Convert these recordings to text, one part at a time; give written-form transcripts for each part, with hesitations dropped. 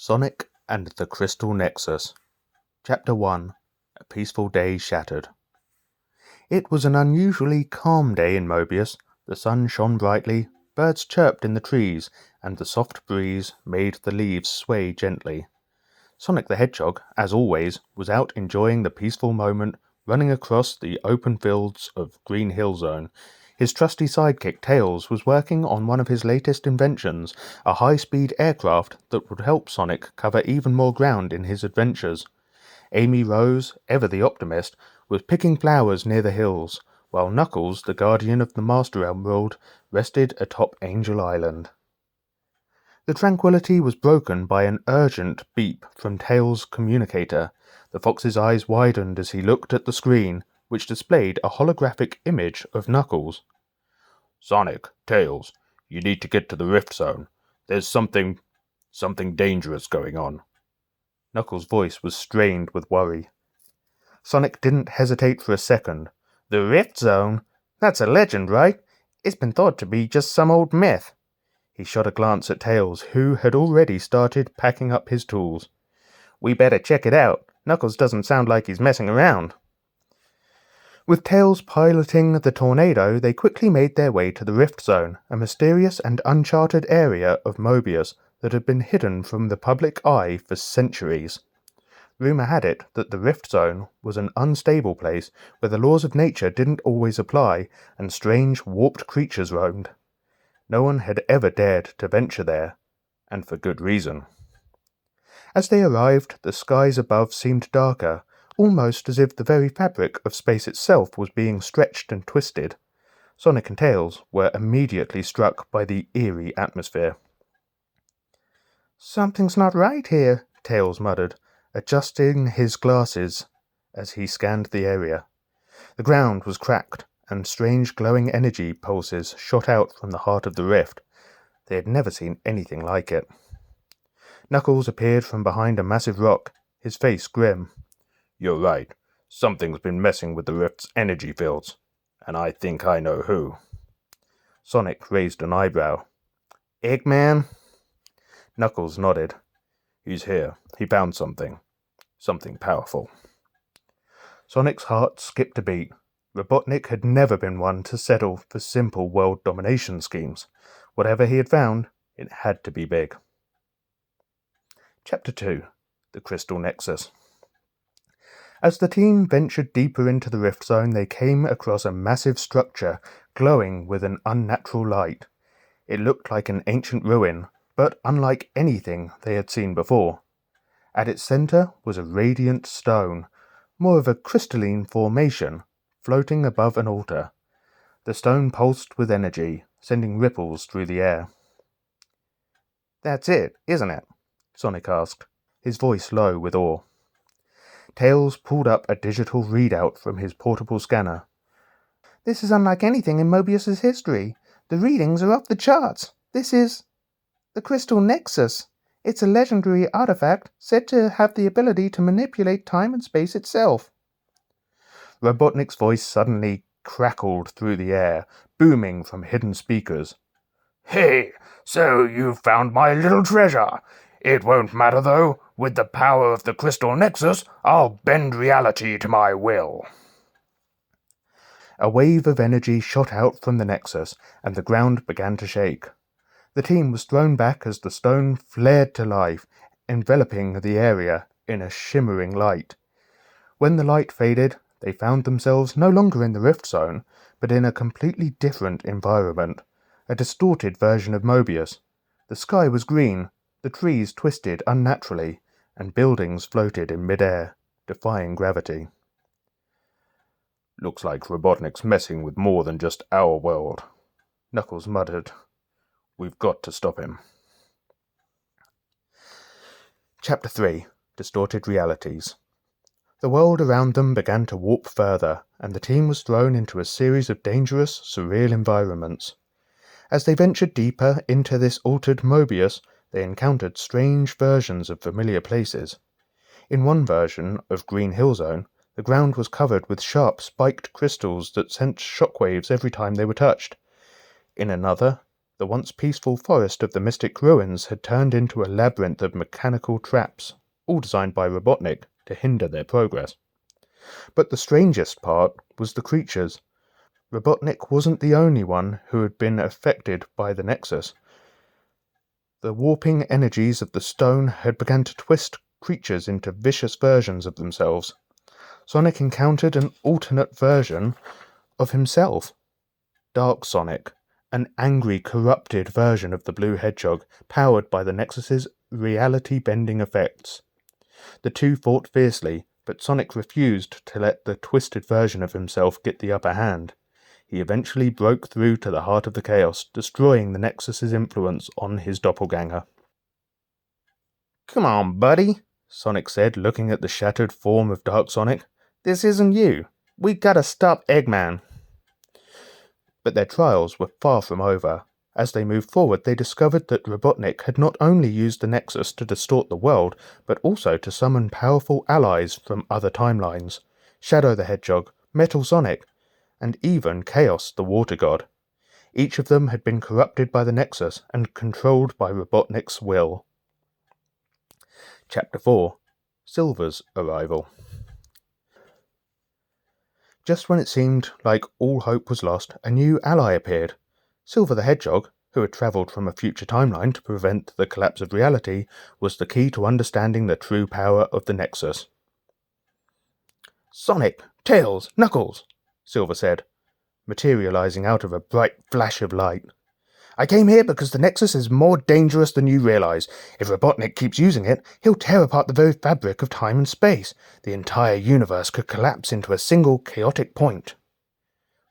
Sonic and the Crystal Nexus. Chapter 1. A Peaceful Day Shattered. It was an unusually calm day in Mobius. The sun shone brightly, birds chirped in the trees, and the soft breeze made the leaves sway gently. Sonic the Hedgehog, as always, was out enjoying the peaceful moment, running across the open fields of Green Hill Zone. His trusty sidekick Tails was working on one of his latest inventions, a high-speed aircraft that would help Sonic cover even more ground in his adventures. Amy Rose, ever the optimist, was picking flowers near the hills, while Knuckles, the guardian of the Master Emerald, rested atop Angel Island. The tranquility was broken by an urgent beep from Tails' communicator. The fox's eyes widened as he looked at the screen, which displayed a holographic image of Knuckles. "Sonic, Tails, you need to get to the Rift Zone. There's something dangerous going on." Knuckles' voice was strained with worry. Sonic didn't hesitate for a second. "The Rift Zone? That's a legend, right? It's been thought to be just some old myth." He shot a glance at Tails, who had already started packing up his tools. "We better check it out. Knuckles doesn't sound like he's messing around." With Tails piloting the tornado, they quickly made their way to the Rift Zone, a mysterious and uncharted area of Mobius that had been hidden from the public eye for centuries. Rumor had it that the Rift Zone was an unstable place where the laws of nature didn't always apply and strange, warped creatures roamed. No one had ever dared to venture there, and for good reason. As they arrived, the skies above seemed darker, almost as if the very fabric of space itself was being stretched and twisted. Sonic and Tails were immediately struck by the eerie atmosphere. "Something's not right here," Tails muttered, adjusting his glasses as he scanned the area. The ground was cracked, and strange glowing energy pulses shot out from the heart of the rift. They had never seen anything like it. Knuckles appeared from behind a massive rock, his face grim. "You're right. Something's been messing with the rift's energy fields, and I think I know who." Sonic raised an eyebrow. "Eggman?" Knuckles nodded. "He's here. He found something. Something powerful." Sonic's heart skipped a beat. Robotnik had never been one to settle for simple world domination schemes. Whatever he had found, it had to be big. Chapter 2. The Crystal Nexus. As the team ventured deeper into the Rift Zone, they came across a massive structure glowing with an unnatural light. It looked like an ancient ruin, but unlike anything they had seen before. At its center was a radiant stone, more of a crystalline formation, floating above an altar. The stone pulsed with energy, sending ripples through the air. "That's it, isn't it?" Sonic asked, his voice low with awe. Tails pulled up a digital readout from his portable scanner. "This is unlike anything in Mobius's history. The readings are off the charts. This is the Crystal Nexus. It's a legendary artifact said to have the ability to manipulate time and space itself." Robotnik's voice suddenly crackled through the air, booming from hidden speakers. "Hey, so you found my little treasure. It won't matter, though. With the power of the Crystal Nexus, I'll bend reality to my will." A wave of energy shot out from the Nexus, and the ground began to shake. The team was thrown back as the stone flared to life, enveloping the area in a shimmering light. When the light faded, they found themselves no longer in the Rift Zone, but in a completely different environment, a distorted version of Mobius. The sky was green, the trees twisted unnaturally, and buildings floated in midair, defying gravity. "Looks like Robotnik's messing with more than just our world," Knuckles muttered. "We've got to stop him." Chapter 3. Distorted Realities. The world around them began to warp further, and the team was thrown into a series of dangerous, surreal environments. As they ventured deeper into this altered Mobius, they encountered strange versions of familiar places. In one version of Green Hill Zone, the ground was covered with sharp, spiked crystals that sent shockwaves every time they were touched. In another, The once peaceful forest of the Mystic Ruins had turned into a labyrinth of mechanical traps, all designed by Robotnik to hinder their progress. But the strangest part was the creatures. Robotnik wasn't the only one who had been affected by the Nexus. The warping energies of the stone had begun to twist creatures into vicious versions of themselves. Sonic encountered an alternate version of himself. Dark Sonic, an angry, corrupted version of the Blue Hedgehog, powered by the Nexus's reality-bending effects. The two fought fiercely, but Sonic refused to let the twisted version of himself get the upper hand. He eventually broke through to the heart of the chaos, destroying the Nexus's influence on his doppelganger. "Come on, buddy," Sonic said, looking at the shattered form of Dark Sonic. "This isn't you. We gotta stop Eggman." But their trials were far from over. As they moved forward, they discovered that Robotnik had not only used the Nexus to distort the world, but also to summon powerful allies from other timelines. Shadow the Hedgehog, Metal Sonic, and even Chaos the Water God. Each of them had been corrupted by the Nexus and controlled by Robotnik's will. Chapter 4. Silver's Arrival. Just when it seemed like all hope was lost, a new ally appeared. Silver the Hedgehog, who had travelled from a future timeline to prevent the collapse of reality, was the key to understanding the true power of the Nexus. "Sonic, Tails, Knuckles," Silver said, materializing out of a bright flash of light. "I came here because the Nexus is more dangerous than you realize. If Robotnik keeps using it, he'll tear apart the very fabric of time and space. The entire universe could collapse into a single chaotic point."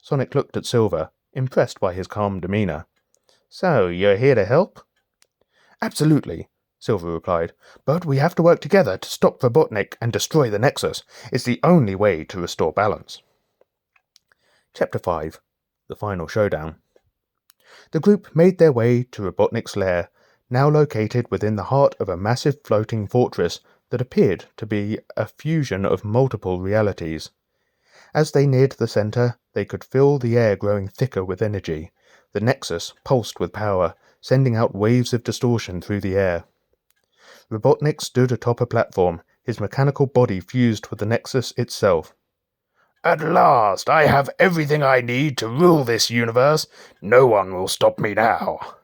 Sonic looked at Silver, impressed by his calm demeanor. "So, you're here to help?" "Absolutely," Silver replied. "But we have to work together to stop Robotnik and destroy the Nexus. It's the only way to restore balance." Chapter 5. The Final Showdown. The group made their way to Robotnik's lair, now located within the heart of a massive floating fortress that appeared to be a fusion of multiple realities. As they neared the center, they could feel the air growing thicker with energy. The Nexus pulsed with power, sending out waves of distortion through the air. Robotnik stood atop a platform, his mechanical body fused with the Nexus itself. "At last, I have everything I need to rule this universe. No one will stop me now."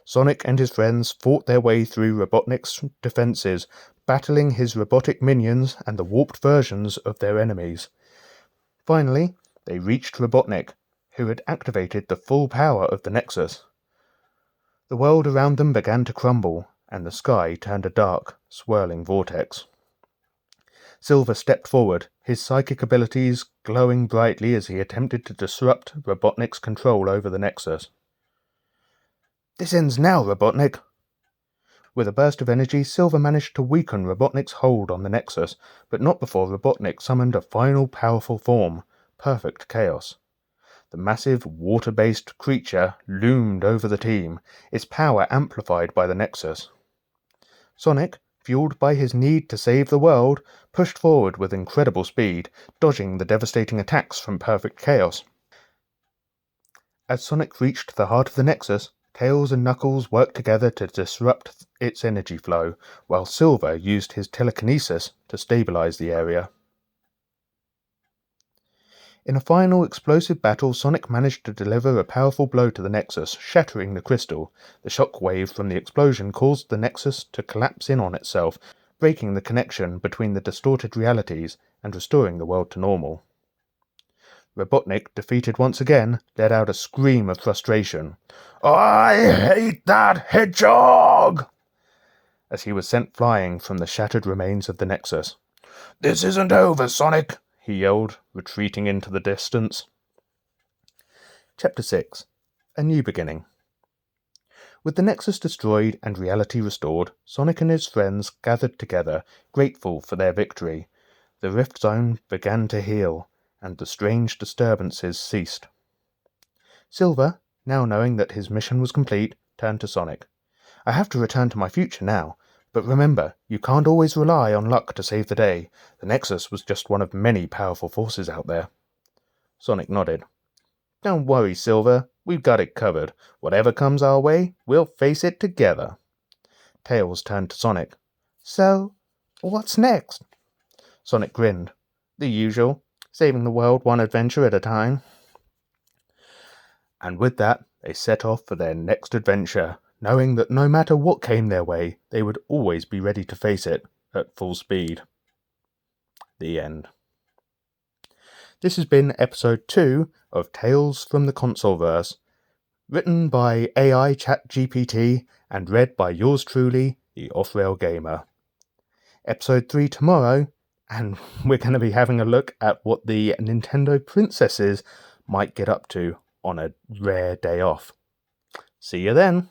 Sonic and his friends fought their way through Robotnik's defenses, battling his robotic minions and the warped versions of their enemies. Finally, they reached Robotnik, who had activated the full power of the Nexus. The world around them began to crumble, and the sky turned a dark, swirling vortex. Silver stepped forward, his psychic abilities glowing brightly as he attempted to disrupt Robotnik's control over the Nexus. "This ends now, Robotnik!" With a burst of energy, Silver managed to weaken Robotnik's hold on the Nexus, but not before Robotnik summoned a final powerful form, Perfect Chaos. The massive, water-based creature loomed over the team, its power amplified by the Nexus. Sonic, fueled by his need to save the world, pushed forward with incredible speed, dodging the devastating attacks from Perfect Chaos. As Sonic reached the heart of the Nexus, Tails and Knuckles worked together to disrupt its energy flow, while Silver used his telekinesis to stabilize the area. In a final explosive battle, Sonic managed to deliver a powerful blow to the Nexus, shattering the crystal. The shock wave from the explosion caused the Nexus to collapse in on itself, breaking the connection between the distorted realities and restoring the world to normal. Robotnik, defeated once again, let out a scream of frustration. "I hate that hedgehog!" as he was sent flying from the shattered remains of the Nexus. "This isn't over, Sonic!" he yelled, retreating into the distance. Chapter 6. A New Beginning. With the Nexus destroyed and reality restored, Sonic and his friends gathered together, grateful for their victory. The Rift Zone began to heal, and the strange disturbances ceased. Silver, now knowing that his mission was complete, turned to Sonic. "I have to return to my future now. But remember, you can't always rely on luck to save the day. The Nexus was just one of many powerful forces out there." Sonic nodded. "Don't worry, Silver. We've got it covered. Whatever comes our way, we'll face it together. Tails turned to Sonic. So, what's next? Sonic grinned. The usual, saving the world one adventure at a time. And with that, they set off for their next adventure, knowing that no matter what came their way, they would always be ready to face it at full speed. The end. This has been episode 2 of Tales from the Consoleverse, written by AI Chat GPT and read by yours truly, the Off-Rail Gamer. Episode 3 tomorrow, and we're going to be having a look at what the Nintendo princesses might get up to on a rare day off. See you then!